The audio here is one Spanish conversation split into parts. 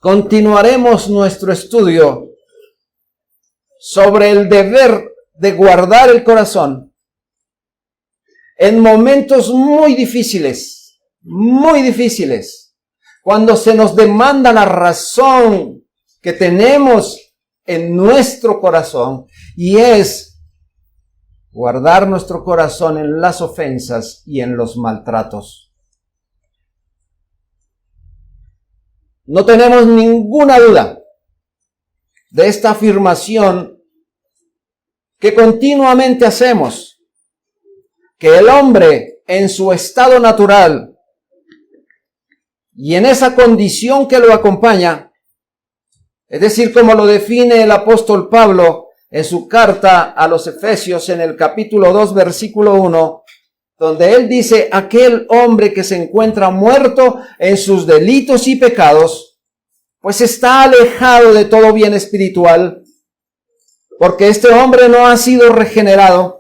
continuaremos nuestro estudio sobre el deber de guardar el corazón en momentos muy difíciles, cuando se nos demanda la razón que tenemos en nuestro corazón, y es guardar nuestro corazón en las ofensas y en los maltratos. No tenemos ninguna duda de esta afirmación que continuamente hacemos, que el hombre en su estado natural y en esa condición que lo acompaña, es decir, como lo define el apóstol Pablo en su carta a los Efesios en el capítulo 2, versículo 1, donde él dice: aquel hombre que se encuentra muerto en sus delitos y pecados, pues está alejado de todo bien espiritual, porque este hombre no ha sido regenerado.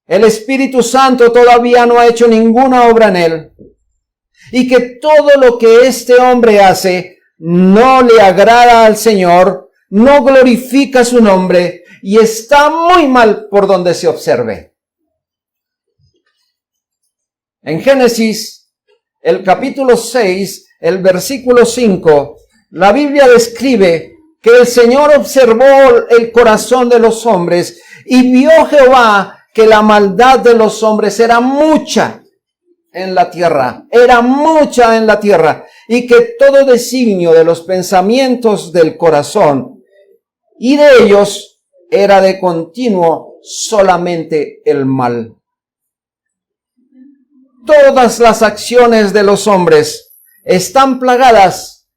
El Espíritu Santo todavía no ha hecho ninguna obra en él, y que todo lo que este hombre hace no le agrada al Señor, no glorifica su nombre, y está muy mal por donde se observe. En Génesis, el capítulo 6, el versículo 5, la Biblia describe que el Señor observó el corazón de los hombres y vio Jehová que la maldad de los hombres era mucha en la tierra, y que todo designio de los pensamientos del corazón y de ellos era de continuo solamente el mal. Todas las acciones de los hombres están plagadas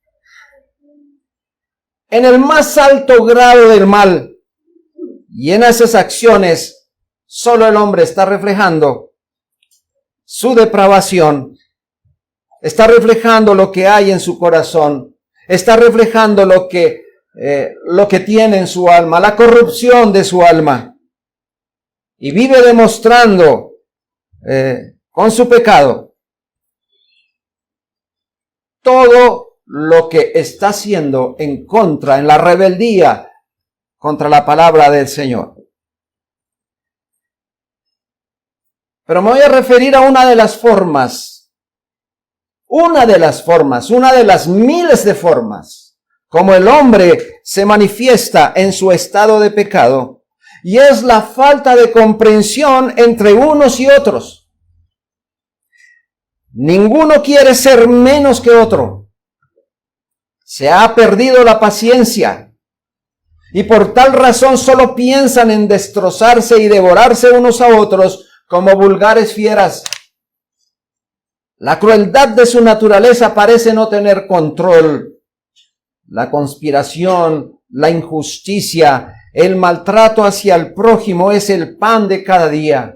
en el más alto grado del mal, y en esas acciones solo el hombre está reflejando su depravación, está reflejando lo que hay en su corazón, está reflejando lo que tiene en su alma, la corrupción de su alma, y vive demostrando con su pecado todo lo que está haciendo en la rebeldía contra la palabra del Señor. Pero me voy a referir a una de las miles de formas como el hombre se manifiesta en su estado de pecado, y es la falta de comprensión entre unos y otros. Ninguno quiere ser menos que otro. Se ha perdido la paciencia, y por tal razón solo piensan en destrozarse y devorarse unos a otros como vulgares fieras. La crueldad de su naturaleza parece no tener control. La conspiración, la injusticia, el maltrato hacia el prójimo es el pan de cada día.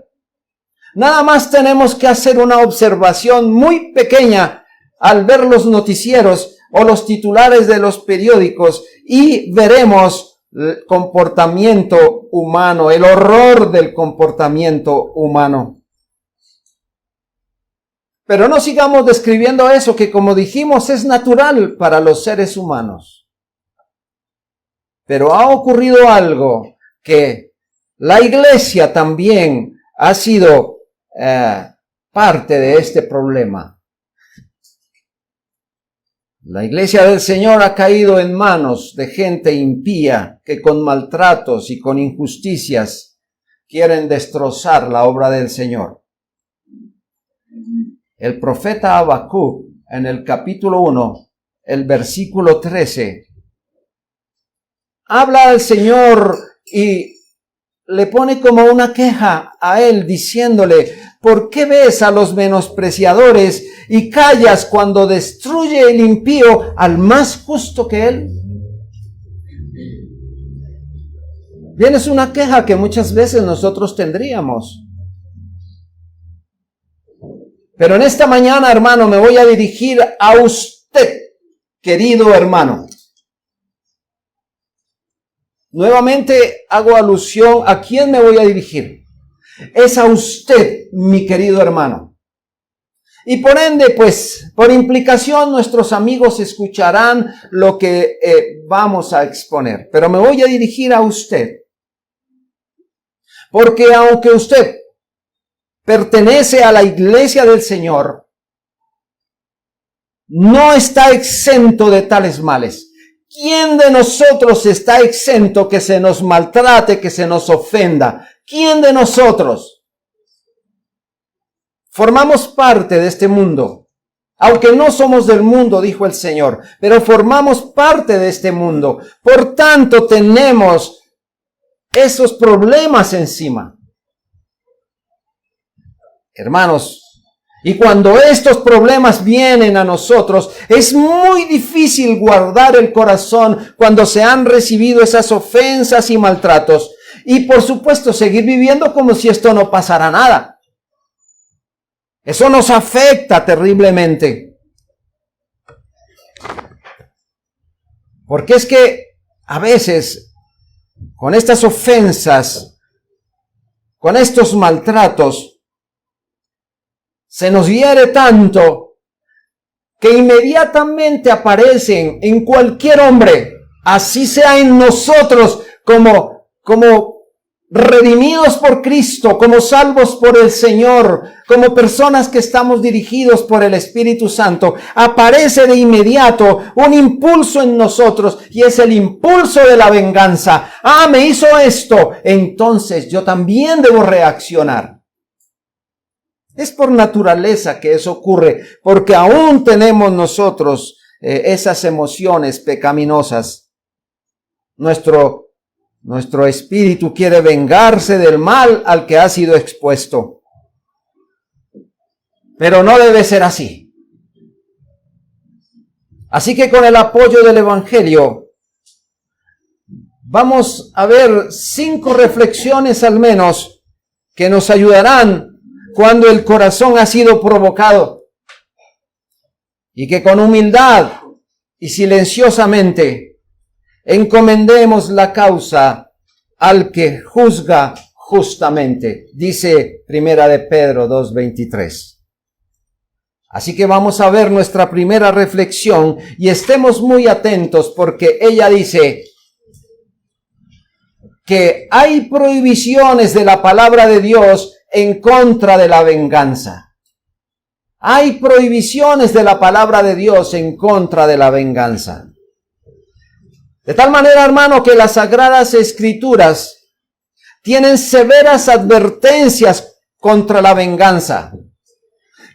Nada más tenemos que hacer una observación muy pequeña al ver los noticieros o los titulares de los periódicos, y veremos el comportamiento humano, el horror del comportamiento humano. Pero no sigamos describiendo eso que, como dijimos, es natural para los seres humanos. Pero ha ocurrido algo que la iglesia también ha sido parte de este problema. La iglesia del Señor ha caído en manos de gente impía que con maltratos y con injusticias quieren destrozar la obra del Señor. El profeta Habacuc, en el capítulo 1, el versículo 13, habla al Señor y le pone como una queja a él, diciéndole: ¿por qué ves a los menospreciadores y callas cuando destruye el impío al más justo que él? Bien, es una queja que muchas veces nosotros tendríamos. Pero en esta mañana, hermano, me voy a dirigir a usted, querido hermano. Nuevamente hago alusión a quién me voy a dirigir. Es a usted, mi querido hermano. Y por ende, pues, por implicación, nuestros amigos escucharán lo que vamos a exponer. Pero me voy a dirigir a usted. Porque aunque usted pertenece a la iglesia del Señor, no está exento de tales males. ¿Quién de nosotros está exento que se nos maltrate, que se nos ofenda? ¿Quién de nosotros? Formamos parte de este mundo. Aunque no somos del mundo, dijo el Señor, pero formamos parte de este mundo. Por tanto, tenemos esos problemas encima. Hermanos, y cuando estos problemas vienen a nosotros, es muy difícil guardar el corazón cuando se han recibido esas ofensas y maltratos. Y por supuesto, seguir viviendo como si esto no pasara nada. Eso nos afecta terriblemente. Porque es que a veces, con estas ofensas, con estos maltratos, se nos hiere tanto que inmediatamente aparecen en cualquier hombre, así sea en nosotros como redimidos por Cristo, como salvos por el Señor, como personas que estamos dirigidos por el Espíritu Santo. Aparece de inmediato un impulso en nosotros y es el impulso de la venganza. Ah, me hizo esto, entonces yo también debo reaccionar. Es por naturaleza que eso ocurre, porque aún tenemos nosotros esas emociones pecaminosas. Nuestro espíritu quiere vengarse del mal al que ha sido expuesto. Pero no debe ser así. Así que con el apoyo del Evangelio, vamos a ver 5 reflexiones al menos que nos ayudarán cuando el corazón ha sido provocado, y que con humildad y silenciosamente encomendemos la causa al que juzga justamente, dice Primera de Pedro 2:23. Así que vamos a ver nuestra primera reflexión y estemos muy atentos porque ella dice que hay prohibiciones de la palabra de Dios en contra de la venganza. Hay prohibiciones de la palabra de Dios en contra de la venganza. De tal manera, hermano, que las Sagradas Escrituras tienen severas advertencias contra la venganza.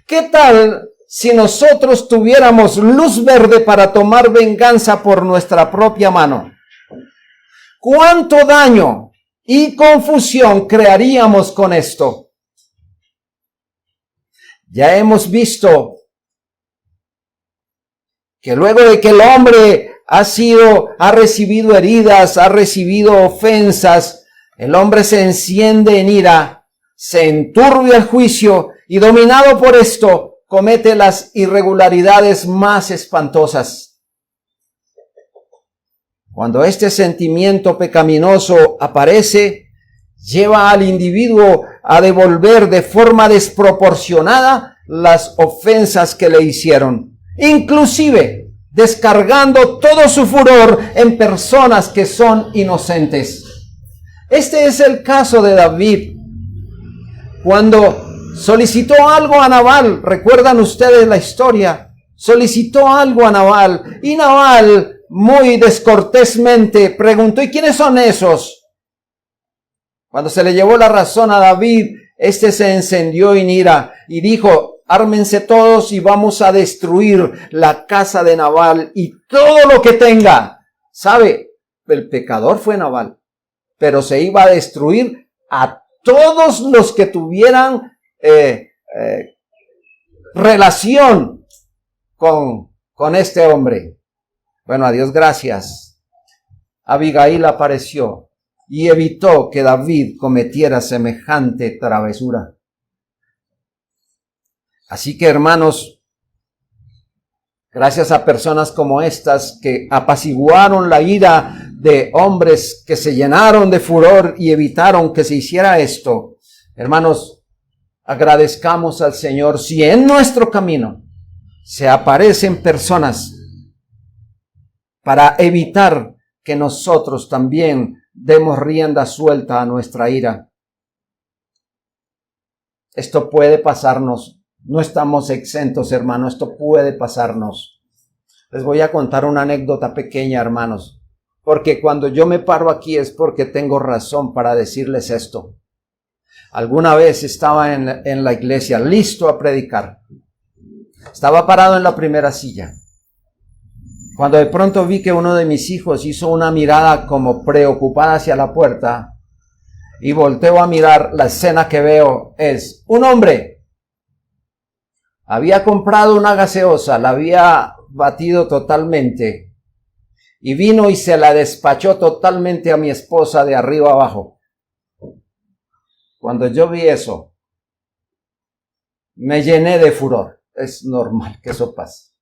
¿Qué tal si nosotros tuviéramos luz verde para tomar venganza por nuestra propia mano? ¿Cuánto daño y confusión crearíamos con esto? Ya hemos visto que luego de que el hombre ha recibido heridas, ha recibido ofensas, el hombre se enciende en ira, se enturbia el juicio y dominado por esto, comete las irregularidades más espantosas. Cuando este sentimiento pecaminoso aparece, lleva al individuo a devolver de forma desproporcionada las ofensas que le hicieron, inclusive descargando todo su furor en personas que son inocentes. Este es el caso de David, cuando solicitó algo a Nabal. ¿Recuerdan ustedes la historia? Solicitó algo a Nabal y Nabal muy descortésmente preguntó: ¿y quiénes son esos? Cuando se le llevó la razón a David, este se encendió en ira y dijo: ármense todos y vamos a destruir la casa de Nabal y todo lo que tenga. ¿Sabe? El pecador fue Nabal, pero se iba a destruir a todos los que tuvieran relación con este hombre. Bueno, a Dios gracias. Abigail apareció y evitó que David cometiera semejante travesura. Así que, hermanos, gracias a personas como estas que apaciguaron la ira de hombres que se llenaron de furor y evitaron que se hiciera esto, hermanos, agradezcamos al Señor si en nuestro camino se aparecen personas para evitar que nosotros también demos rienda suelta a nuestra ira. Esto puede pasarnos, no estamos exentos, hermanos, esto puede pasarnos. Les voy a contar una anécdota pequeña, hermanos, porque cuando yo me paro aquí es porque tengo razón para decirles esto. Alguna vez estaba en la iglesia, listo a predicar. Estaba parado en la primera silla, cuando de pronto vi que uno de mis hijos hizo una mirada como preocupada hacia la puerta, y volteo a mirar. La escena que veo es un hombre. Había comprado una gaseosa, la había batido totalmente, y vino y se la despachó totalmente a mi esposa de arriba abajo. Cuando yo vi eso, me llené de furor. Es normal que eso pase.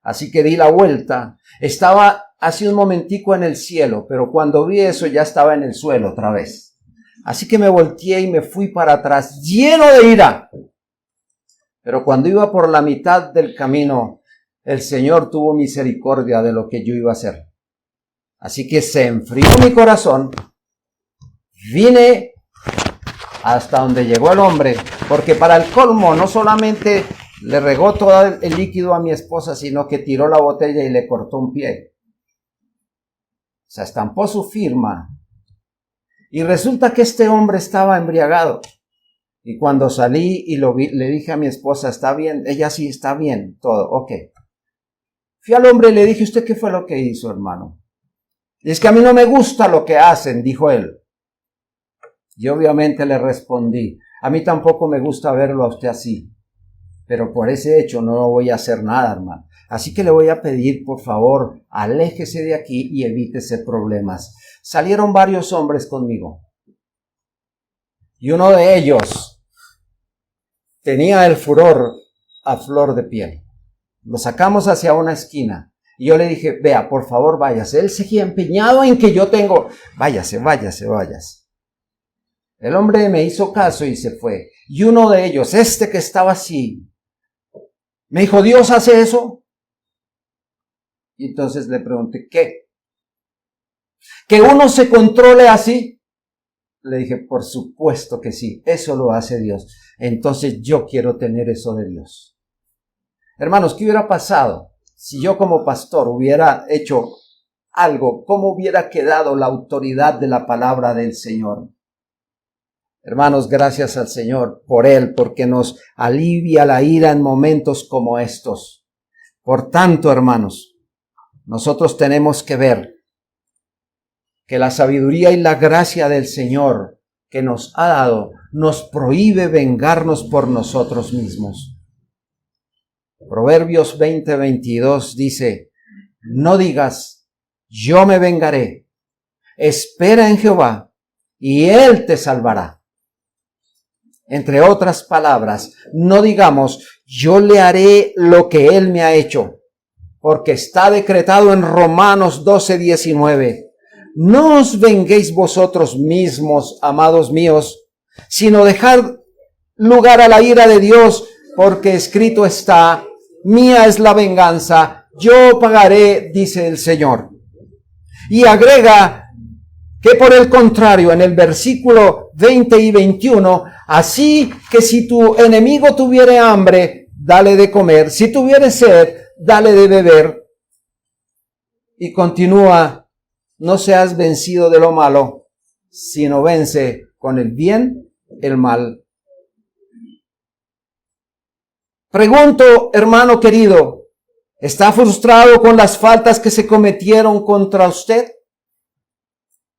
Así que di la vuelta. Estaba hace un momentico en el cielo, pero cuando vi eso ya estaba en el suelo otra vez. Así que me volteé y me fui para atrás, lleno de ira. Pero cuando iba por la mitad del camino, el Señor tuvo misericordia de lo que yo iba a hacer. Así que se enfrió mi corazón. Vine hasta donde llegó el hombre, porque para el colmo no solamente le regó todo el líquido a mi esposa, sino que tiró la botella y le cortó un pie. O sea, estampó su firma. Y resulta que este hombre estaba embriagado. Y cuando salí y lo vi, le dije a mi esposa, ¿está bien? Ella sí, está bien, todo, ok. Fui al hombre y le dije, ¿usted qué fue lo que hizo, hermano? Y es que a mí no me gusta lo que hacen, dijo él. Y obviamente le respondí, a mí tampoco me gusta verlo a usted así. Pero por ese hecho no voy a hacer nada, hermano. Así que le voy a pedir, por favor, aléjese de aquí y evítese problemas. Salieron varios hombres conmigo. Y uno de ellos tenía el furor a flor de piel. Lo sacamos hacia una esquina. Y yo le dije, vea, por favor, váyase. Él seguía empeñado en que yo tengo... Váyase. El hombre me hizo caso y se fue. Y uno de ellos, este que estaba así, me dijo, ¿Dios hace eso? Y entonces le pregunté, ¿qué? ¿Que uno se controle así? Le dije, por supuesto que sí, eso lo hace Dios. Entonces yo quiero tener eso de Dios. Hermanos, ¿qué hubiera pasado si yo como pastor hubiera hecho algo? ¿Cómo hubiera quedado la autoridad de la palabra del Señor? Hermanos, gracias al Señor por Él, porque nos alivia la ira en momentos como estos. Por tanto, hermanos, nosotros tenemos que ver que la sabiduría y la gracia del Señor que nos ha dado nos prohíbe vengarnos por nosotros mismos. Proverbios 20:22 dice, no digas, yo me vengaré. Espera en Jehová y Él te salvará. Entre otras palabras, no digamos, yo le haré lo que Él me ha hecho, porque está decretado en Romanos 12:19. No os venguéis vosotros mismos, amados míos, sino dejad lugar a la ira de Dios, porque escrito está, mía es la venganza, yo pagaré, dice el Señor. Y agrega que por el contrario, en el versículo 20 y 21, así que si tu enemigo tuviere hambre, dale de comer, si tuviere sed, dale de beber. Y continúa, no seas vencido de lo malo, sino vence con el bien el mal. Pregunto, hermano querido, ¿está frustrado con las faltas que se cometieron contra usted?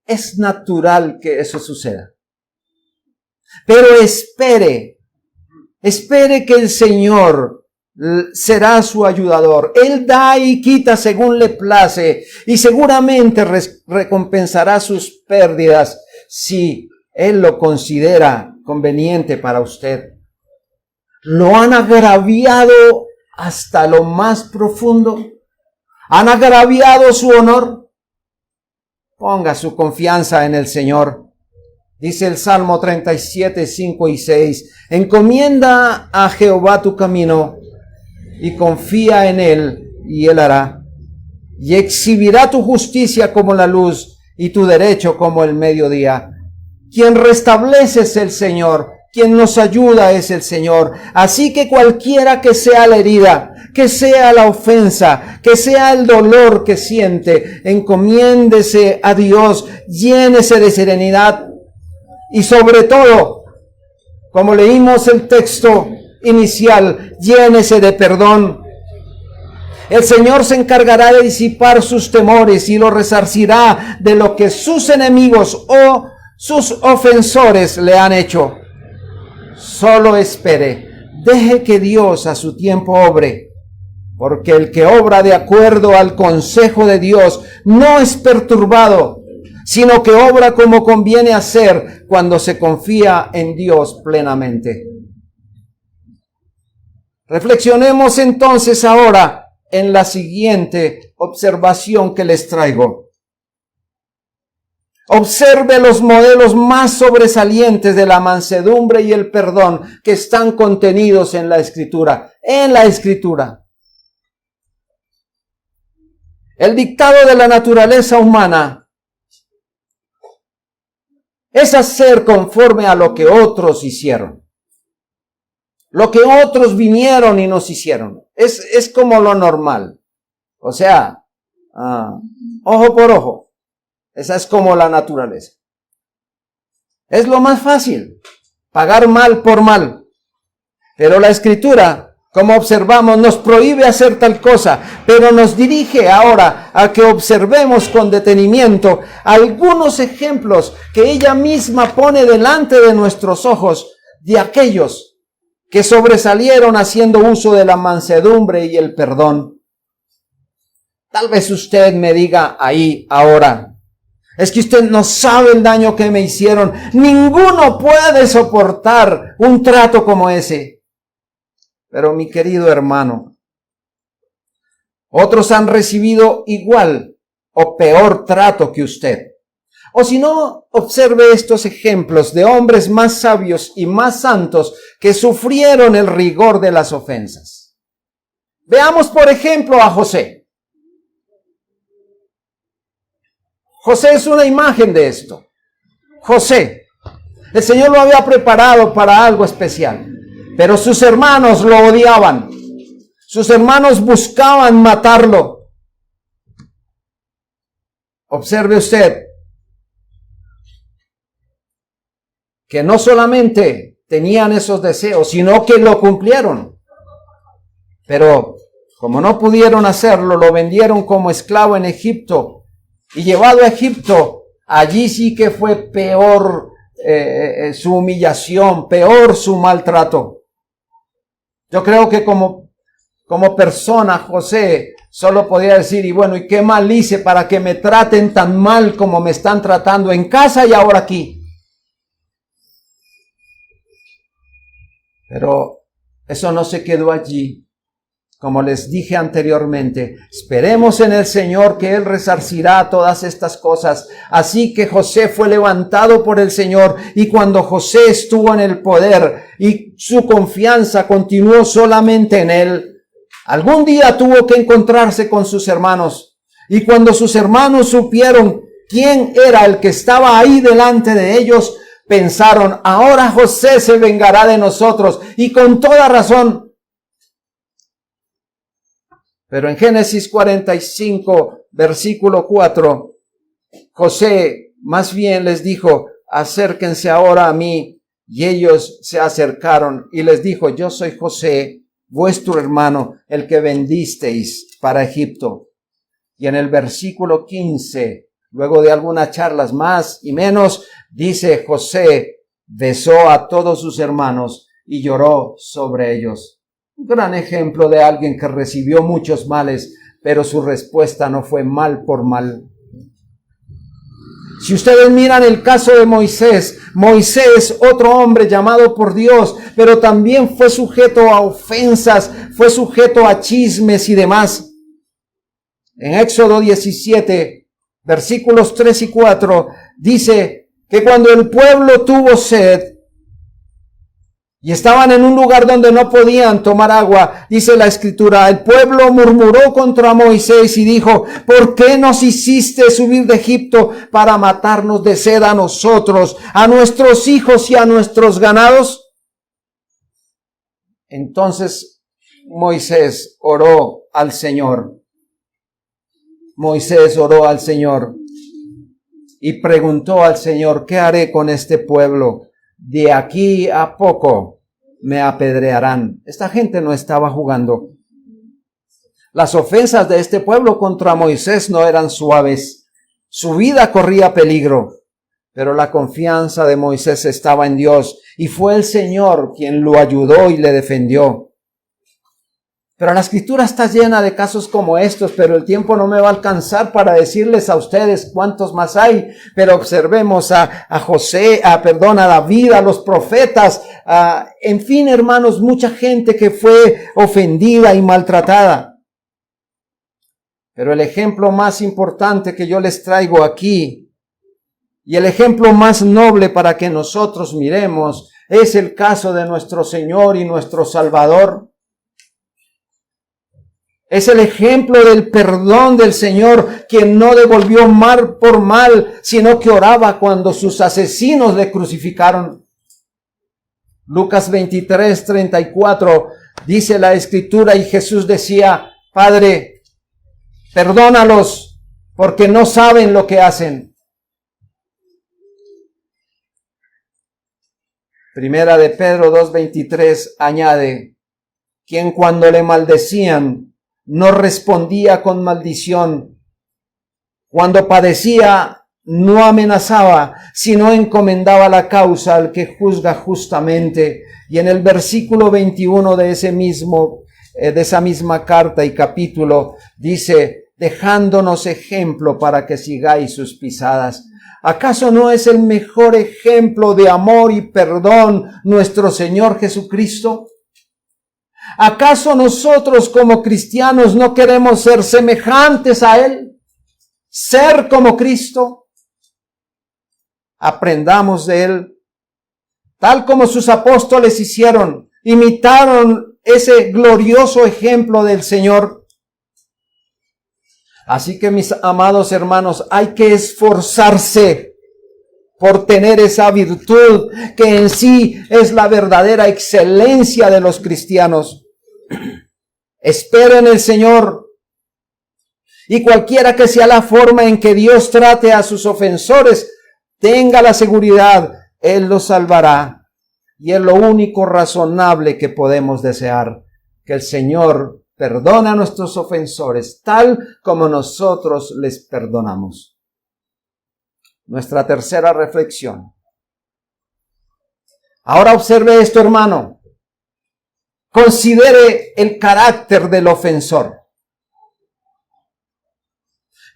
Es natural que eso suceda. Pero espere que el Señor será su ayudador. Él da y quita según le place y seguramente recompensará sus pérdidas si Él lo considera conveniente para usted. ¿Lo han agraviado hasta lo más profundo? ¿Han agraviado su honor? Ponga su confianza en el Señor. Dice el Salmo 37, 5 y 6, encomienda a Jehová tu camino y confía en él y él hará. Y exhibirá tu justicia como la luz y tu derecho como el mediodía. Quien restablece es el Señor, quien nos ayuda es el Señor. Así que cualquiera que sea la herida, que sea la ofensa, que sea el dolor que siente, encomiéndese a Dios, llénese de serenidad y sobre todo, como leímos el texto inicial, llénese de perdón. El Señor se encargará de disipar sus temores y lo resarcirá de lo que sus enemigos o sus ofensores le han hecho. Solo espere, deje que Dios a su tiempo obre, porque el que obra de acuerdo al consejo de Dios no es perturbado, sino que obra como conviene hacer cuando se confía en Dios plenamente. Reflexionemos entonces ahora en la siguiente observación que les traigo. Observe los modelos más sobresalientes de la mansedumbre y el perdón que están contenidos en la Escritura. En la Escritura. El dictado de la naturaleza humana es hacer conforme a lo que otros hicieron. Lo que otros vinieron y nos hicieron. Es como lo normal. O sea, ojo por ojo. Esa es como la naturaleza. Es lo más fácil. Pagar mal por mal. Pero la Escritura, como observamos, nos prohíbe hacer tal cosa, pero nos dirige ahora a que observemos con detenimiento algunos ejemplos que ella misma pone delante de nuestros ojos de aquellos que sobresalieron haciendo uso de la mansedumbre y el perdón. Tal vez usted me diga ahí ahora, es que usted no sabe el daño que me hicieron. Ninguno puede soportar un trato como ese. Pero mi querido hermano, otros han recibido igual o peor trato que usted. O si no, observe estos ejemplos de hombres más sabios y más santos que sufrieron el rigor de las ofensas. Veamos, por ejemplo, a José. José es una imagen de esto. José, el Señor lo había preparado para algo especial, pero sus hermanos lo odiaban. Sus hermanos buscaban matarlo. Observe usted que no solamente tenían esos deseos, sino que lo cumplieron. Pero como no pudieron hacerlo, lo vendieron como esclavo en Egipto. Y llevado a Egipto, allí sí que fue peor su humillación, peor su maltrato. Yo creo que como persona, José solo podía decir, y bueno, ¿y qué mal hice para que me traten tan mal como me están tratando en casa y ahora aquí? Pero eso no se quedó allí. Como les dije anteriormente, esperemos en el Señor que Él resarcirá todas estas cosas. Así que José fue levantado por el Señor, y cuando José estuvo en el poder y su confianza continuó solamente en Él, algún día tuvo que encontrarse con sus hermanos. Y cuando sus hermanos supieron quién era el que estaba ahí delante de ellos, pensaron, ahora José se vengará de nosotros, y con toda razón. Pero en Génesis 45, versículo 4, José más bien les dijo, acérquense ahora a mí. Y ellos se acercaron y les dijo, yo soy José, vuestro hermano, el que vendisteis para Egipto. Y en el versículo 15, luego de algunas charlas más y menos, dice, José besó a todos sus hermanos y lloró sobre ellos. Un gran ejemplo de alguien que recibió muchos males, pero su respuesta no fue mal por mal. Si ustedes miran el caso de Moisés, otro hombre llamado por Dios, pero también fue sujeto a ofensas, fue sujeto a chismes y demás. En Éxodo 17, versículos 3 y 4, dice que cuando el pueblo tuvo sed y estaban en un lugar donde no podían tomar agua, dice la Escritura, el pueblo murmuró contra Moisés y dijo, ¿por qué nos hiciste subir de Egipto para matarnos de sed a nosotros, a nuestros hijos y a nuestros ganados? Entonces Moisés oró al Señor. Moisés oró al Señor y preguntó al Señor, ¿qué haré con este pueblo? De aquí a poco me apedrearán. Esta gente no estaba jugando. Las ofensas de este pueblo contra Moisés no eran suaves. Su vida corría peligro, pero la confianza de Moisés estaba en Dios y fue el Señor quien lo ayudó y le defendió. Pero la Escritura está llena de casos como estos, pero el tiempo no me va a alcanzar para decirles a ustedes cuántos más hay. Pero observemos a David, a los profetas, en fin, hermanos, mucha gente que fue ofendida y maltratada. Pero el ejemplo más importante que yo les traigo aquí, y el ejemplo más noble para que nosotros miremos, es el caso de nuestro Señor y nuestro Salvador. Es el ejemplo del perdón del Señor, quien no devolvió mal por mal, sino que oraba cuando sus asesinos le crucificaron. Lucas 23:34 dice la Escritura, y Jesús decía, Padre, perdónalos, porque no saben lo que hacen. Primera de Pedro 2:23 añade, quien cuando le maldecían, no respondía con maldición. Cuando padecía, no amenazaba, sino encomendaba la causa al que juzga justamente. Y en el versículo 21 de esa misma carta y capítulo, dice, dejándonos ejemplo para que sigáis sus pisadas. ¿Acaso no es el mejor ejemplo de amor y perdón nuestro Señor Jesucristo? ¿Acaso nosotros como cristianos no queremos ser semejantes a Él? ¿Ser como Cristo? Aprendamos de Él, tal como sus apóstoles hicieron, imitaron ese glorioso ejemplo del Señor. Así que, mis amados hermanos, hay que esforzarse por tener esa virtud que en sí es la verdadera excelencia de los cristianos. Espero en el Señor, y cualquiera que sea la forma en que Dios trate a sus ofensores, tenga la seguridad, Él los salvará. Y es lo único razonable que podemos desear, que el Señor perdone a nuestros ofensores, tal como nosotros les perdonamos. Nuestra tercera reflexión. Ahora observe esto, hermano. Considere el carácter del ofensor.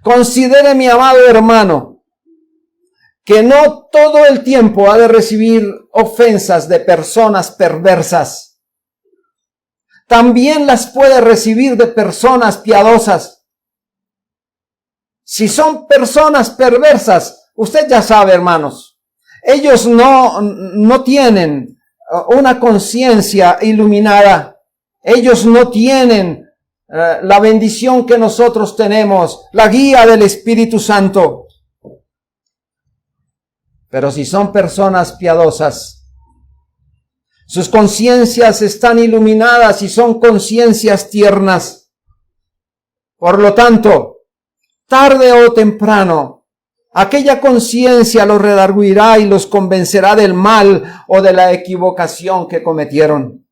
Considere, mi amado hermano, que no todo el tiempo ha de recibir ofensas de personas perversas. También las puede recibir de personas piadosas. Si son personas perversas, usted ya sabe, hermanos, ellos no tienen una conciencia iluminada. Ellos no tienen la bendición que nosotros tenemos, la guía del Espíritu Santo. Pero si son personas piadosas, sus conciencias están iluminadas y son conciencias tiernas. Por lo tanto, tarde o temprano, aquella conciencia los redarguirá y los convencerá del mal o de la equivocación que cometieron.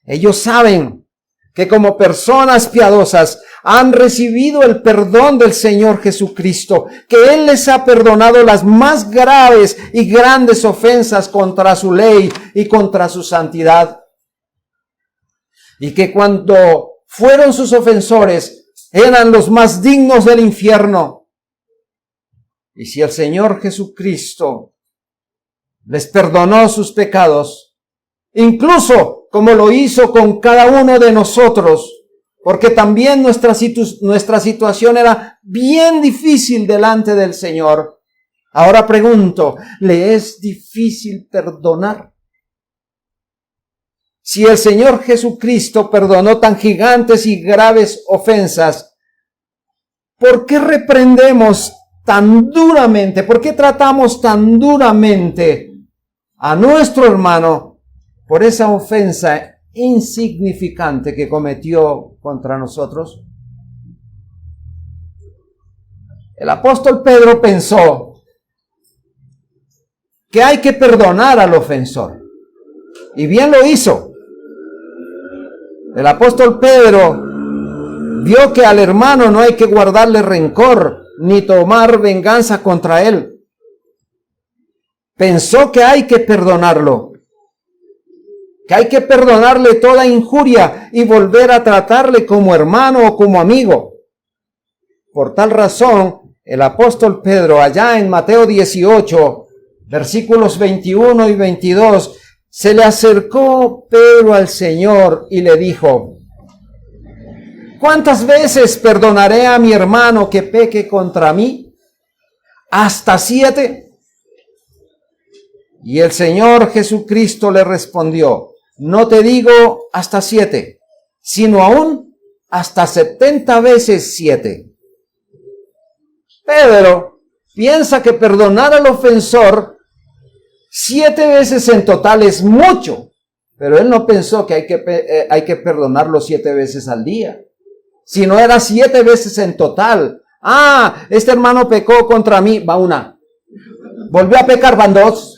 Ellos saben que como personas piadosas han recibido el perdón del Señor Jesucristo, que Él les ha perdonado las más graves y grandes ofensas contra su ley y contra su santidad. Y que cuando fueron sus ofensores, eran los más dignos del infierno. Y si el Señor Jesucristo les perdonó sus pecados, incluso como lo hizo con cada uno de nosotros, porque también nuestra situación era bien difícil delante del Señor, Ahora pregunto, ¿le es difícil perdonar? Si el Señor Jesucristo perdonó tan gigantes y graves ofensas, ¿por qué reprendemos tan duramente? ¿Por qué tratamos tan duramente a nuestro hermano por esa ofensa insignificante que cometió contra nosotros? El apóstol Pedro pensó que hay que perdonar al ofensor, y bien lo hizo. El apóstol Pedro vio que al hermano no hay que guardarle rencor ni tomar venganza contra él. Pensó que hay que perdonarlo, que hay que perdonarle toda injuria y volver a tratarle como hermano o como amigo. Por tal razón, el apóstol Pedro, allá en Mateo 18, versículos 21 y 22, se le acercó Pedro al Señor y le dijo: ¿cuántas veces perdonaré a mi hermano que peque contra mí? ¿Hasta 7? Y el Señor Jesucristo le respondió: no te digo hasta 7, sino aún hasta 70 veces 7. Pedro piensa que perdonar al ofensor 7 veces en total es mucho, pero él no pensó que hay que perdonarlo 7 veces al día, sino era 7 veces en total. Este hermano pecó contra mí, va una. Volvió a pecar, van 2.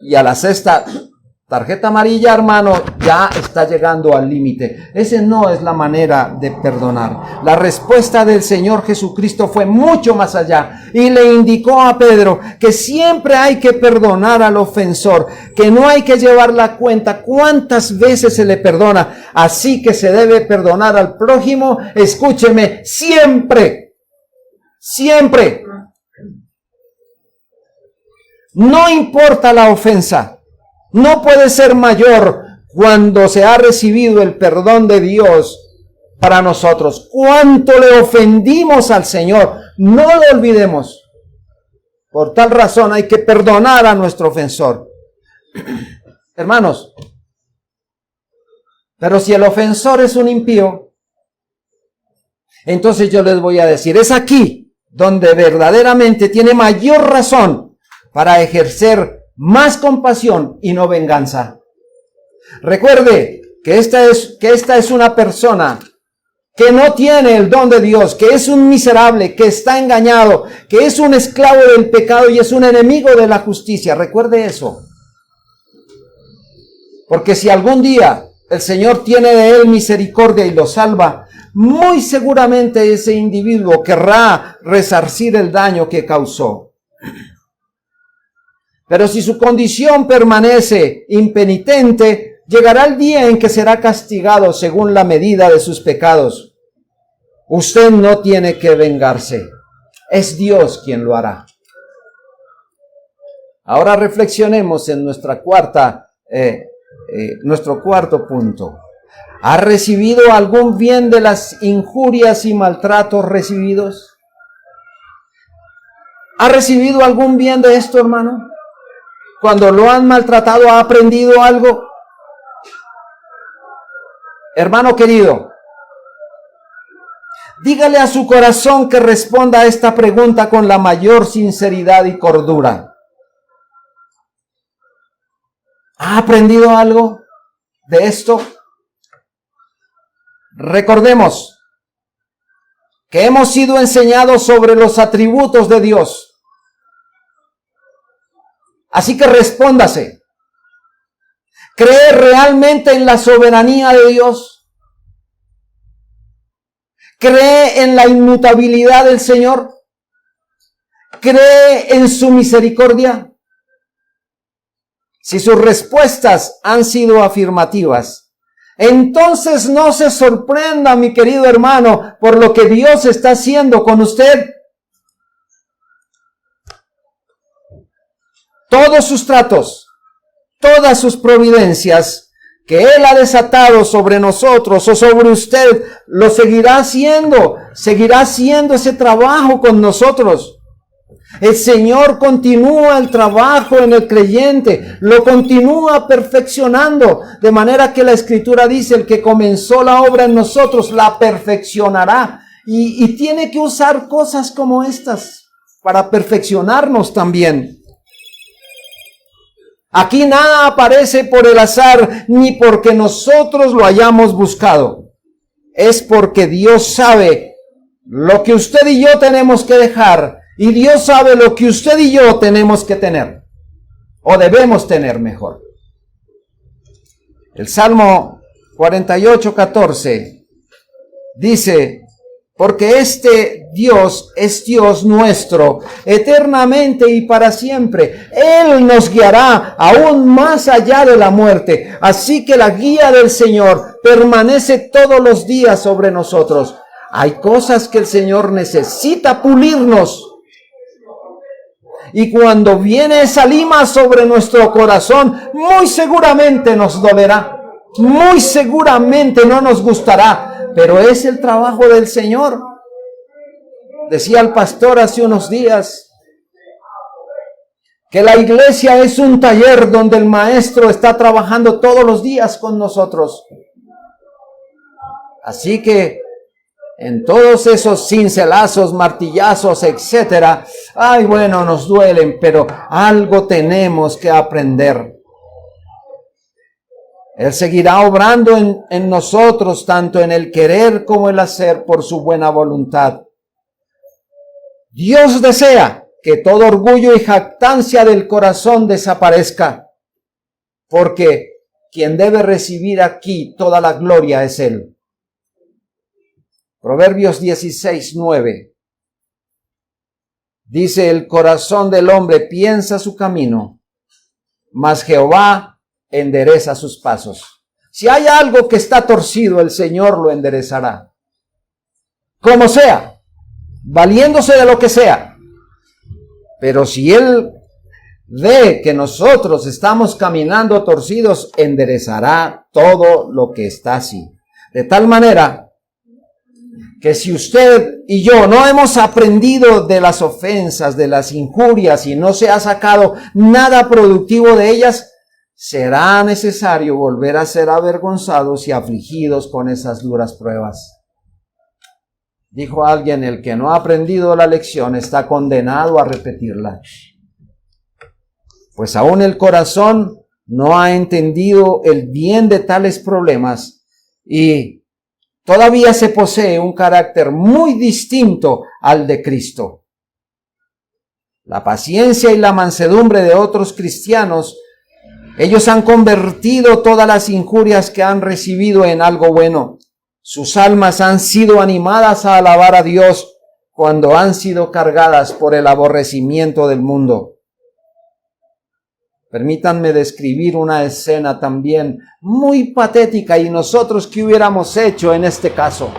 Y a la 6ª, tarjeta amarilla, hermano, ya está llegando al límite. Esa no es la manera de perdonar. La respuesta del Señor Jesucristo fue mucho más allá y le indicó a Pedro que siempre hay que perdonar al ofensor, que no hay que llevar la cuenta cuántas veces se le perdona, así que se debe perdonar al prójimo. Escúcheme, siempre, siempre. No importa la ofensa. No puede ser mayor cuando se ha recibido el perdón de Dios para nosotros. ¿Cuánto le ofendimos al Señor? No lo olvidemos. Por tal razón hay que perdonar a nuestro ofensor. Hermanos, pero si el ofensor es un impío, entonces yo les voy a decir, es aquí donde verdaderamente tiene mayor razón para ejercer más compasión y no venganza. Recuerde que esta es una persona que no tiene el don de Dios, que es un miserable, que está engañado, que es un esclavo del pecado y es un enemigo de la justicia. Recuerde eso. Porque si algún día el Señor tiene de él misericordia y lo salva, muy seguramente ese individuo querrá resarcir el daño que causó. Pero si su condición permanece impenitente, llegará el día en que será castigado según la medida de sus pecados. Usted no tiene que vengarse. Es Dios quien lo hará. Ahora reflexionemos en nuestro cuarto punto. ¿Ha recibido algún bien de las injurias y maltratos recibidos? ¿Ha recibido algún bien de esto, hermano? Cuando lo han maltratado, ¿ha aprendido algo? Hermano querido, dígale a su corazón que responda a esta pregunta con la mayor sinceridad y cordura. ¿Ha aprendido algo de esto? Recordemos que hemos sido enseñados sobre los atributos de Dios. Así que respóndase. ¿Cree realmente en la soberanía de Dios? ¿Cree en la inmutabilidad del Señor? ¿Cree en su misericordia? Si sus respuestas han sido afirmativas, entonces no se sorprenda, mi querido hermano, por lo que Dios está haciendo con usted. Todos sus tratos, todas sus providencias que Él ha desatado sobre nosotros o sobre usted, lo seguirá haciendo ese trabajo con nosotros. El Señor continúa el trabajo en el creyente, lo continúa perfeccionando, de manera que la Escritura dice, el que comenzó la obra en nosotros, la perfeccionará. Y tiene que usar cosas como estas para perfeccionarnos también. Aquí nada aparece por el azar, ni porque nosotros lo hayamos buscado. Es porque Dios sabe lo que usted y yo tenemos que dejar, y Dios sabe lo que usted y yo tenemos que tener, o debemos tener mejor. El Salmo 48:14 dice, porque este Dios es Dios nuestro, eternamente y para siempre. Él nos guiará aún más allá de la muerte. Así que la guía del Señor permanece todos los días sobre nosotros. Hay cosas que el Señor necesita pulirnos. Y cuando viene esa lima sobre nuestro corazón, muy seguramente nos dolerá. Muy seguramente no nos gustará. Pero es el trabajo del Señor. Decía el pastor hace unos días que la iglesia es un taller donde el maestro está trabajando todos los días con nosotros. Así que en todos esos cincelazos, martillazos, etcétera, ay, bueno, nos duelen, pero algo tenemos que aprender. Él seguirá obrando en nosotros, tanto en el querer como el hacer, por su buena voluntad. Dios desea que todo orgullo y jactancia del corazón desaparezca, porque quien debe recibir aquí toda la gloria es Él. Proverbios 16:9 dice, el corazón del hombre piensa su camino, mas Jehová endereza sus pasos. Si hay algo que está torcido, el Señor lo enderezará. Como sea, valiéndose de lo que sea. Pero si Él ve que nosotros estamos caminando torcidos, enderezará todo lo que está así. De tal manera que si usted y yo no hemos aprendido de las ofensas, de las injurias, y no se ha sacado nada productivo de ellas, será necesario volver a ser avergonzados y afligidos con esas duras pruebas. Dijo alguien, el que no ha aprendido la lección está condenado a repetirla. Pues aún el corazón no ha entendido el bien de tales problemas y todavía se posee un carácter muy distinto al de Cristo. La paciencia y la mansedumbre de otros cristianos, ellos han convertido todas las injurias que han recibido en algo bueno. Sus almas han sido animadas a alabar a Dios cuando han sido cargadas por el aborrecimiento del mundo. Permítanme describir una escena también muy patética, y nosotros qué hubiéramos hecho en este caso.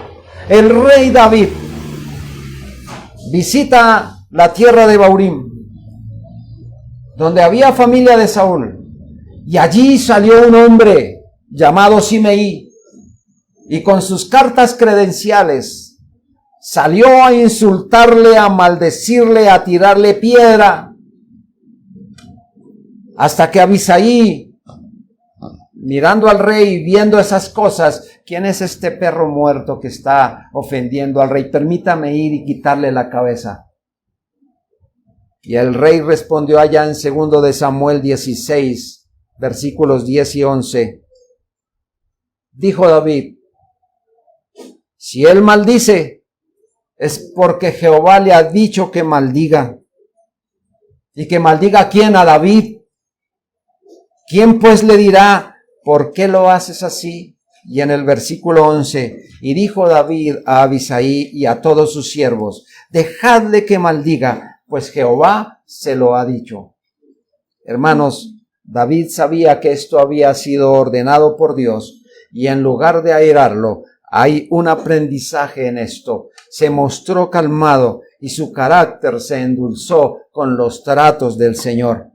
El rey David visita la tierra de Baurim, donde había familia de Saúl, y allí salió un hombre llamado Simeí, y con sus cartas credenciales salió a insultarle, a maldecirle, a tirarle piedra, hasta que Abisaí, mirando al rey, viendo esas cosas, ¿quién es este perro muerto que está ofendiendo al rey? Permítame ir y quitarle la cabeza. Y el rey respondió allá en 2 de Samuel 16, versículos 10 y 11. Dijo David, si él maldice, es porque Jehová le ha dicho que maldiga. ¿Y que maldiga a quién? A David. ¿Quién pues le dirá, por qué lo haces así? Y en el versículo 11, y dijo David a Abisaí y a todos sus siervos, dejadle que maldiga, pues Jehová se lo ha dicho. Hermanos, David sabía que esto había sido ordenado por Dios, y en lugar de airarlo, hay un aprendizaje en esto. Se mostró calmado y su carácter se endulzó con los tratos del Señor.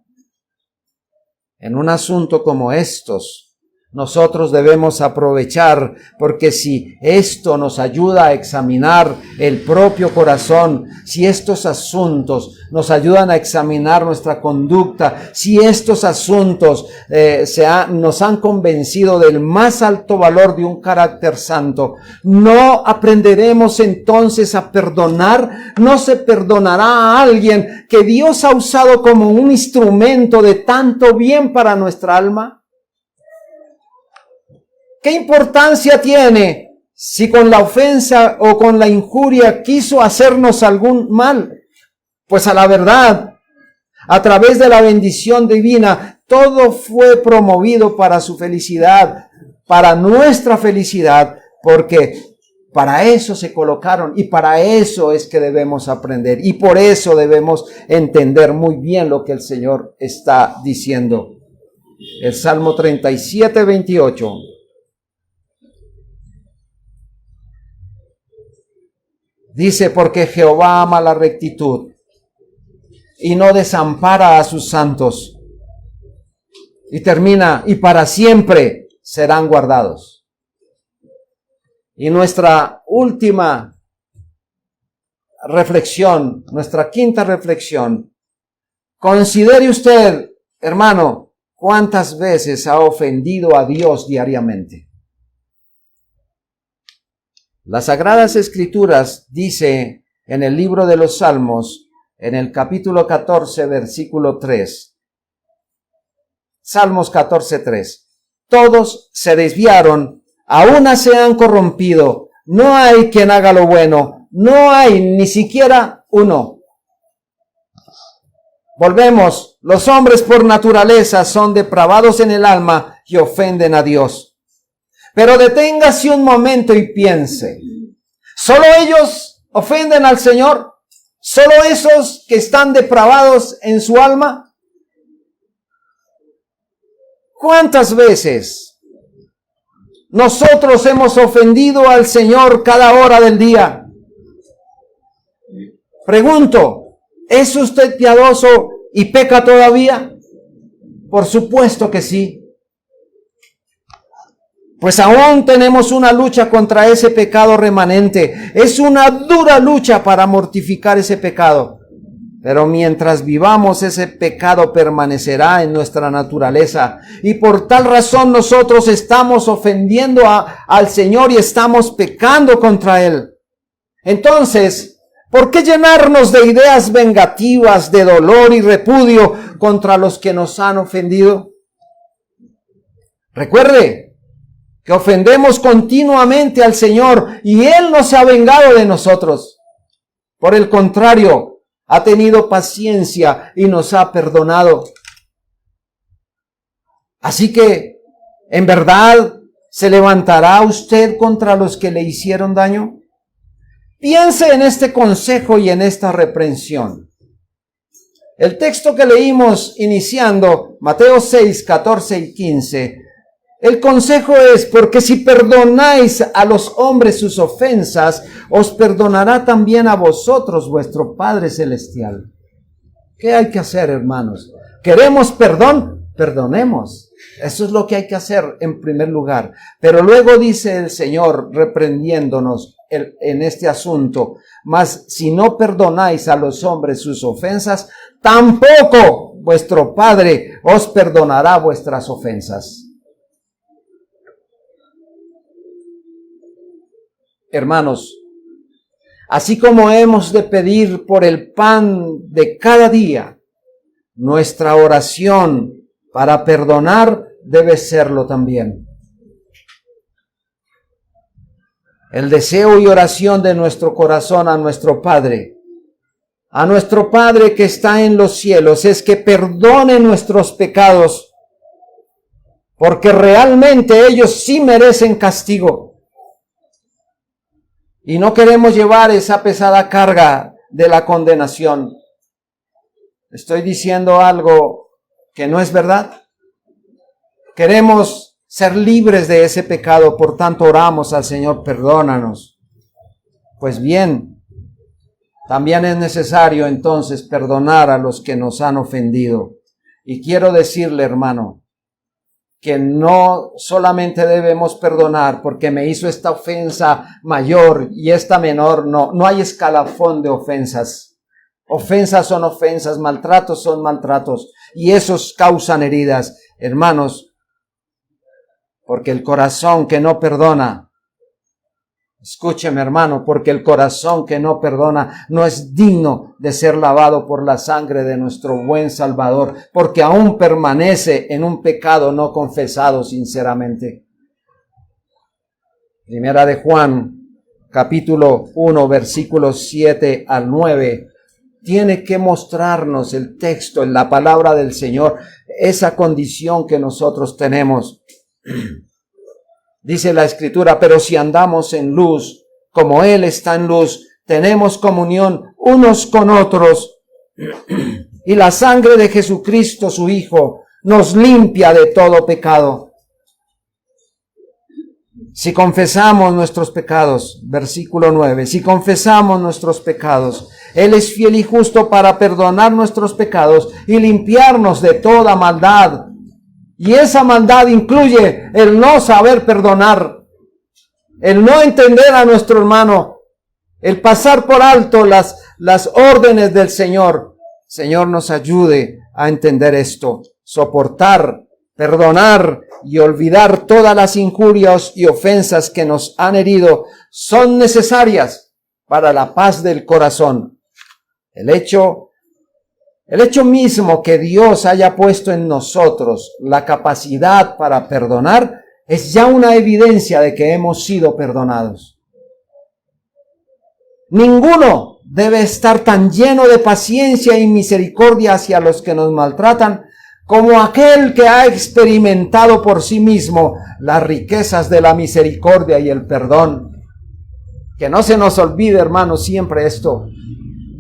En un asunto como estos, nosotros debemos aprovechar, porque si esto nos ayuda a examinar el propio corazón, si estos asuntos nos ayudan a examinar nuestra conducta, si estos asuntos nos han convencido del más alto valor de un carácter santo, ¿no aprenderemos entonces a perdonar? ¿No se perdonará a alguien que Dios ha usado como un instrumento de tanto bien para nuestra alma? ¿Qué importancia tiene si con la ofensa o con la injuria quiso hacernos algún mal? Pues a la verdad, a través de la bendición divina, todo fue promovido para su felicidad, para nuestra felicidad, porque para eso se colocaron y para eso es que debemos aprender y por eso debemos entender muy bien lo que el Señor está diciendo. El Salmo 37, 28. Dice, porque Jehová ama la rectitud y no desampara a sus santos. Y termina, y para siempre serán guardados. Y nuestra última reflexión, nuestra quinta reflexión. Considere usted, hermano, cuántas veces ha ofendido a Dios diariamente. Las Sagradas Escrituras dice en el libro de los Salmos, en el capítulo 14, versículo 3. Salmos 14, 3. Todos se desviaron, a una se han corrompido. No hay quien haga lo bueno, no hay ni siquiera uno. Volvemos, los hombres por naturaleza son depravados en el alma y ofenden a Dios. Pero deténgase un momento y piense, ¿solo ellos ofenden al Señor? ¿Solo esos que están depravados en su alma? ¿Cuántas veces nosotros hemos ofendido al Señor cada hora del día? Pregunto, ¿es usted piadoso y peca todavía? Por supuesto que sí. Pues aún tenemos una lucha contra ese pecado remanente. Es una dura lucha para mortificar ese pecado. Pero mientras vivamos, ese pecado permanecerá en nuestra naturaleza. Y por tal razón nosotros estamos ofendiendo al Señor y estamos pecando contra Él. Entonces, ¿por qué llenarnos de ideas vengativas, de dolor y repudio contra los que nos han ofendido? Recuerde que ofendemos continuamente al Señor y Él no se ha vengado de nosotros. Por el contrario, ha tenido paciencia y nos ha perdonado. Así que, ¿en verdad se levantará usted contra los que le hicieron daño? Piense en este consejo y en esta reprensión. El texto que leímos iniciando, Mateo 6, 14 y 15, el consejo es, porque si perdonáis a los hombres sus ofensas, os perdonará también a vosotros vuestro Padre Celestial. ¿Qué hay que hacer, hermanos? ¿Queremos perdón? Perdonemos. Eso es lo que hay que hacer en primer lugar. Pero luego dice el Señor, reprendiéndonos en este asunto, mas si no perdonáis a los hombres sus ofensas, tampoco vuestro Padre os perdonará vuestras ofensas. Hermanos, así como hemos de pedir por el pan de cada día, nuestra oración para perdonar debe serlo también. El deseo y oración de nuestro corazón a nuestro Padre que está en los cielos, es que perdone nuestros pecados, porque realmente ellos sí merecen castigo. Y no queremos llevar esa pesada carga de la condenación. ¿Estoy diciendo algo que no es verdad? Queremos ser libres de ese pecado, por tanto oramos al Señor, perdónanos. Pues bien, también es necesario entonces perdonar a los que nos han ofendido. Y quiero decirle, hermano, que no solamente debemos perdonar porque me hizo esta ofensa mayor y esta menor. No hay escalafón de ofensas. Ofensas son ofensas, maltratos son maltratos, y esos causan heridas, hermanos, porque el corazón que no perdona, escúcheme hermano, porque el corazón que no perdona no es digno de ser lavado por la sangre de nuestro buen Salvador, porque aún permanece en un pecado no confesado sinceramente. Primera de Juan, capítulo 1, versículos 7 al 9, tiene que mostrarnos el texto, en la palabra del Señor, esa condición que nosotros tenemos. Dice la Escritura, pero si andamos en luz, como Él está en luz, tenemos comunión unos con otros, y la sangre de Jesucristo, su Hijo, nos limpia de todo pecado. Si confesamos nuestros pecados, versículo 9, si confesamos nuestros pecados, Él es fiel y justo para perdonar nuestros pecados y limpiarnos de toda maldad. Y esa maldad incluye el no saber perdonar, el no entender a nuestro hermano, el pasar por alto las órdenes del Señor. Señor, nos ayude a entender esto, soportar, perdonar y olvidar todas las injurias y ofensas que nos han herido son necesarias para la paz del corazón. El hecho mismo que Dios haya puesto en nosotros la capacidad para perdonar es ya una evidencia de que hemos sido perdonados. Ninguno debe estar tan lleno de paciencia y misericordia hacia los que nos maltratan como aquel que ha experimentado por sí mismo las riquezas de la misericordia y el perdón. Que no se nos olvide, hermanos, siempre esto.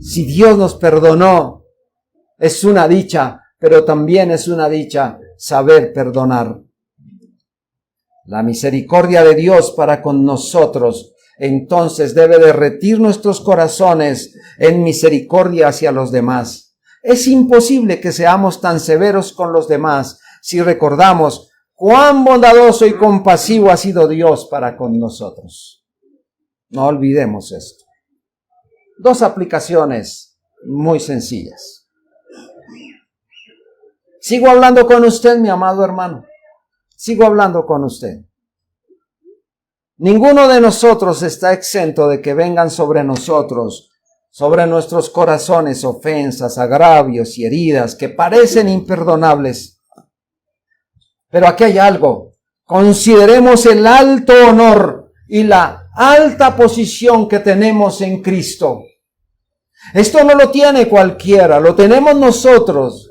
Si Dios nos perdonó, es una dicha, pero también es una dicha saber perdonar. La misericordia de Dios para con nosotros, entonces, debe derretir nuestros corazones en misericordia hacia los demás. Es imposible que seamos tan severos con los demás si recordamos cuán bondadoso y compasivo ha sido Dios para con nosotros. No olvidemos esto. Dos aplicaciones muy sencillas. Sigo hablando con usted, mi amado hermano. Sigo hablando con usted. Ninguno de nosotros está exento de que vengan sobre nosotros, sobre nuestros corazones, ofensas, agravios y heridas que parecen imperdonables. Pero aquí hay algo. Consideremos el alto honor y la alta posición que tenemos en Cristo. Esto no lo tiene cualquiera, lo tenemos nosotros.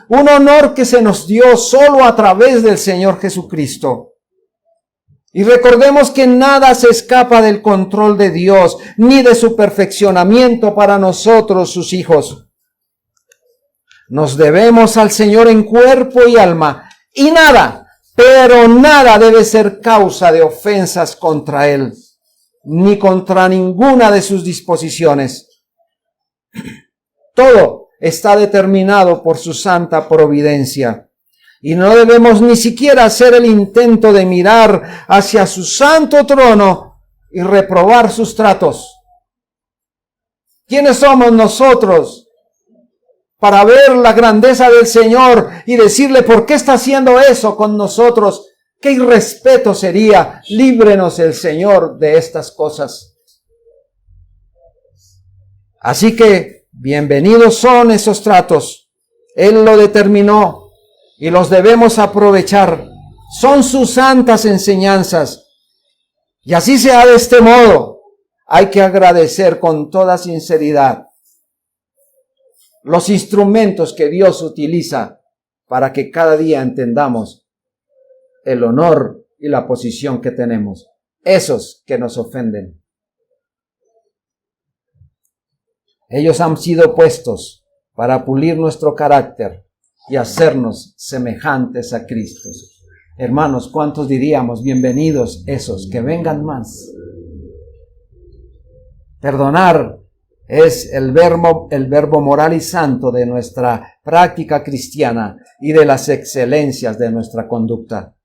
Un honor que se nos dio solo a través del Señor Jesucristo. Y recordemos que nada se escapa del control de Dios, ni de su perfeccionamiento para nosotros, sus hijos. Nos debemos al Señor en cuerpo y alma, y nada, pero nada debe ser causa de ofensas contra Él, ni contra ninguna de sus disposiciones. Todo está determinado por su santa providencia. Y no debemos ni siquiera hacer el intento de mirar hacia su santo trono y reprobar sus tratos. ¿Quiénes somos nosotros para ver la grandeza del Señor y decirle por qué está haciendo eso con nosotros? ¡Qué irrespeto sería! Líbrenos el Señor de estas cosas. Así que bienvenidos son esos tratos. Él lo determinó. Y los debemos aprovechar. Son sus santas enseñanzas. Y así sea de este modo. Hay que agradecer con toda sinceridad los instrumentos que Dios utiliza para que cada día entendamos el honor y la posición que tenemos. Esos que nos ofenden. Ellos han sido puestos para pulir nuestro carácter y hacernos semejantes a Cristo. Hermanos, ¿cuántos diríamos bienvenidos esos? Que vengan más. Perdonar es el verbo moral y santo de nuestra práctica cristiana y de las excelencias de nuestra conducta.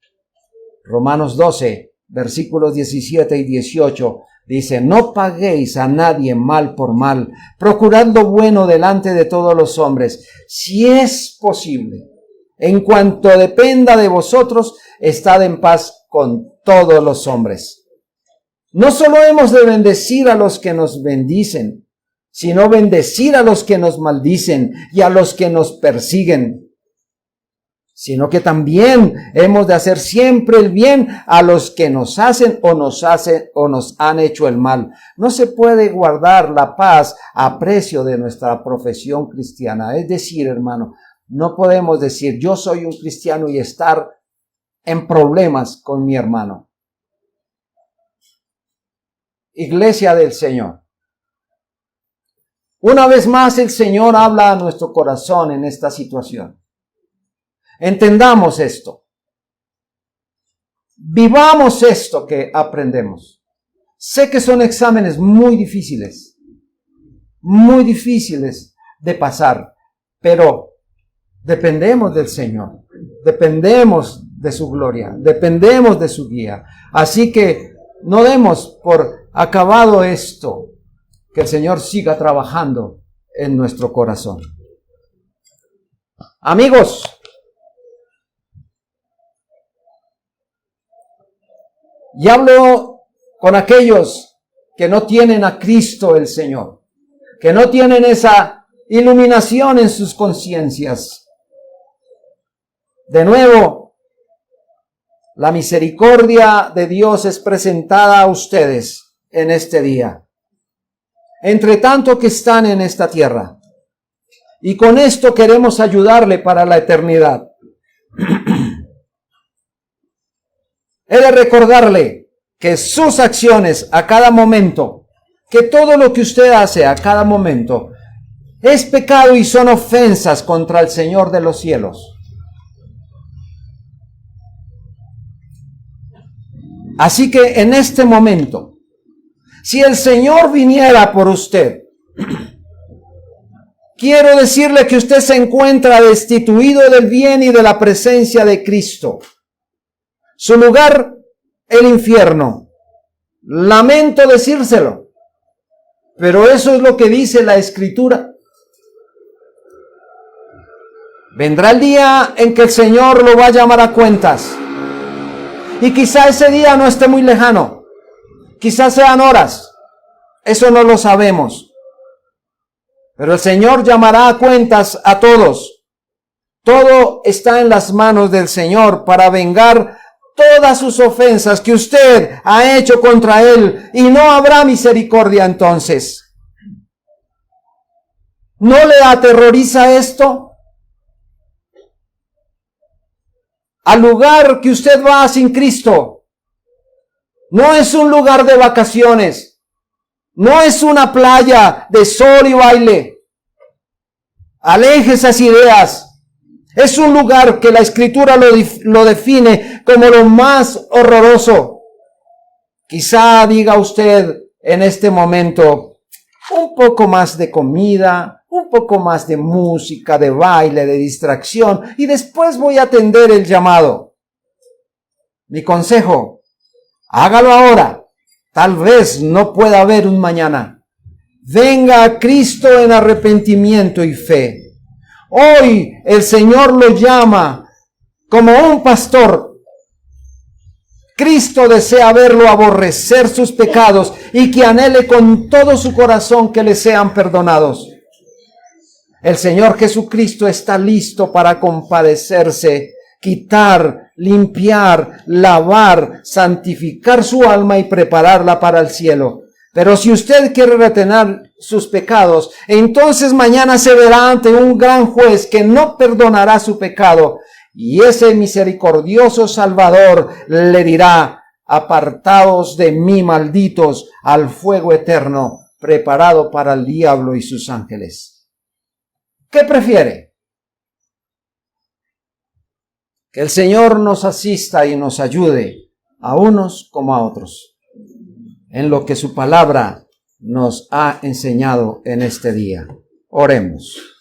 Romanos 12, versículos 17 y 18, dice: no paguéis a nadie mal por mal, procurad lo bueno delante de todos los hombres, si es posible. En cuanto dependa de vosotros, estad en paz con todos los hombres. No solo hemos de bendecir a los que nos bendicen, sino bendecir a los que nos maldicen y a los que nos persiguen, sino que también hemos de hacer siempre el bien a los que nos hacen o nos han hecho el mal. No se puede guardar la paz a precio de nuestra profesión cristiana. Es decir, hermano, no podemos decir yo soy un cristiano y estar en problemas con mi hermano. Iglesia del Señor, una vez más el Señor habla a nuestro corazón en esta situación. Entendamos esto. Vivamos esto que aprendemos. Sé que son exámenes muy difíciles de pasar, pero dependemos del Señor, dependemos de su gloria, dependemos de su guía. Así que no demos por acabado esto, que el Señor siga trabajando en nuestro corazón. Amigos, y hablo con aquellos que no tienen a Cristo el Señor, que no tienen esa iluminación en sus conciencias. De nuevo, la misericordia de Dios es presentada a ustedes en este día, entre tanto que están en esta tierra. Y con esto queremos ayudarle para la eternidad. He de recordarle que sus acciones a cada momento, que todo lo que usted hace a cada momento, es pecado y son ofensas contra el Señor de los cielos. Así que en este momento, si el Señor viniera por usted, quiero decirle que usted se encuentra destituido del bien y de la presencia de Cristo. Su lugar, el infierno. Lamento decírselo, pero eso es lo que dice la Escritura. Vendrá el día en que el Señor lo va a llamar a cuentas. Y quizá ese día no esté muy lejano. Quizás sean horas. Eso no lo sabemos. Pero el Señor llamará a cuentas a todos. Todo está en las manos del Señor para vengar todas sus ofensas que usted ha hecho contra Él. Y no habrá misericordia entonces. ¿No le aterroriza esto? Al lugar que usted va sin Cristo no es un lugar de vacaciones, no es una playa de sol y baile. Aleje esas ideas. Es un lugar que la Escritura lo define como lo más horroroso. Quizá diga usted en este momento, un poco más de comida, un poco más de música, de baile, de distracción, y después voy a atender el llamado. Mi consejo, hágalo ahora. Tal vez no pueda haber un mañana. Venga a Cristo en arrepentimiento y fe. Hoy el Señor lo llama como un pastor. Cristo desea verlo aborrecer sus pecados y que anhele con todo su corazón que le sean perdonados. El Señor Jesucristo está listo para compadecerse, quitar, limpiar, lavar, santificar su alma y prepararla para el cielo. Pero si usted quiere retener sus pecados, entonces mañana se verá ante un gran juez que no perdonará su pecado. Y ese misericordioso Salvador le dirá: apartaos de mí, malditos, al fuego eterno, preparado para el diablo y sus ángeles. ¿Qué prefiere? Que el Señor nos asista y nos ayude, a unos como a otros, en lo que su palabra nos ha enseñado en este día. Oremos.